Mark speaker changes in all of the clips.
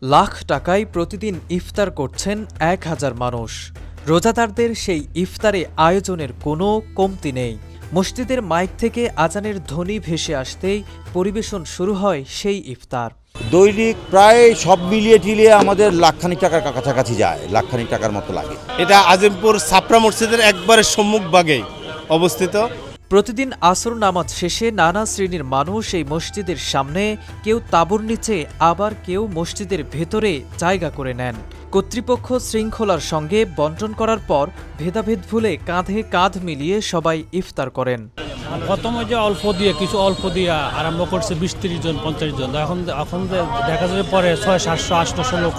Speaker 1: লাখ টাকায় প্রতিদিন ইফতার করছেন ১,০০০ মানুষ। রোজাদারদের সেই ইফতারে আয়োজনের কোনো কমতি নেই। মসজিদের মাইক থেকে আজানের ধ্বনি ভেসে আসতেই পরিবেশন শুরু হয় সেই ইফতার।
Speaker 2: দৈনিক প্রায় সব মিলিয়ে টিলিয়ে আমাদের লাখখানিক টাকার কাছাকাছি যায়, লাখখানিক টাকার মতো লাগে।
Speaker 3: এটা আজিমপুর ছাপড়া মসজিদের একবারে সম্মুখভাগেই অবস্থিত।
Speaker 1: প্রতিদিন আসর নামাজ শেষে নানা শ্রেণীর মানুষ এই মসজিদের সামনে, কেউ তাঁবুর নিচে, আবার কেউ মসজিদের ভেতরে জায়গা করে নেন। কর্তৃপক্ষ শৃঙ্খলার সঙ্গে বন্টন করার পর ভেদাভেদ ভুলে কাঁধে কাঁধ মিলিয়ে সবাই ইফতার করেন।
Speaker 4: প্রথমে যে অল্প দিয়ে আরম্ভ করছে ২০-৩০ জন ৫০ জন, এখন দেখা যায় পরে ৬০০-৭০০-৮০০ লোক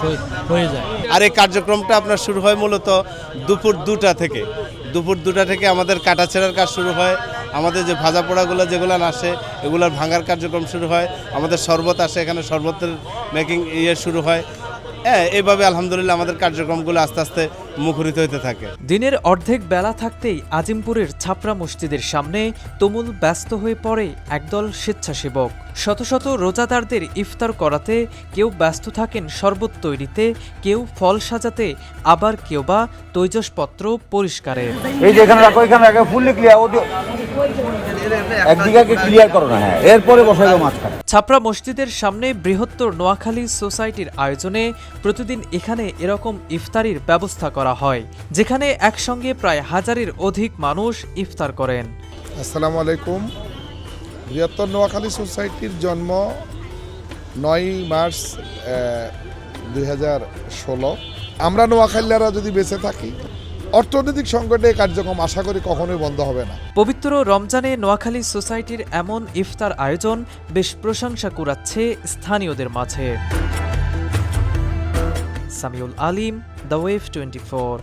Speaker 4: হয়ে যায়।
Speaker 3: আর এই কার্যক্রমটা আপনার শুরু হয় মূলত দুপুর ২টা থেকে। দুপুর ২টা থেকে আমাদের কাটাছেঁড়ার কাজ শুরু হয়। আমাদের যে ভাজা পোড়াগুলো যেগুলো আসে এগুলোর ভাঙার কার্যক্রম শুরু হয়। আমাদের শরবত আসে, এখানে শরবতের মেকিং শুরু হয়। এইভাবে আলহামদুলিল্লাহ আমাদের কার্যক্রমগুলো আস্তে আস্তে মুখরিত হতে থাকে।
Speaker 1: দিনের অর্ধেক বেলা থাকতেই আজিমপুরের ছাপড়া মসজিদের সামনে তুমুল ব্যস্ত হয়ে পড়ে একদল স্বেচ্ছাসেবক। শত শত রোজাদারদের ইফতার করাতে কেউ ব্যস্ত থাকেন শরবত তৈরিতে, কেউ ফল সাজাতে, আবার কেউ বা তৈজসপত্র পরিষ্কারে।
Speaker 2: এই যে এখানে রাখো, এখানে রাখো, ফুললি ক্লিয়ার, একদিকে ক্লিয়ার করো না, এরপরে বসাই দাও মাঝখানে।
Speaker 1: ছাপড়া মসজিদের সামনে বৃহত্তর নোয়াখালী সোসাইটির আয়োজনে প্রতিদিন এখানে এরকম ইফতারির ব্যবস্থা করা হয়, যেখানে একসঙ্গে প্রায় ১,০০০-এর অধিক মানুষ ইফতার করেন।
Speaker 5: আসসালামু আলাইকুম। বৃহত্তর নোয়াখালী সোসাইটির জন্ম ৯ মার্চ ২০১৬। আমরা নোয়াখালীরা যদি বেঁচে থাকি, অর্থনৈতিক সংকটে কার্যক্রম আশা করি কখনোই বন্ধ হবে না।
Speaker 1: পবিত্র রমজানে নোয়াখালী সোসাইটির এমন ইফতার আয়োজন বেশ প্রশংসা কুড়াচ্ছে স্থানীয়দের মাঝে। সামিউল আলিম, দ্য ওয়েভ 24।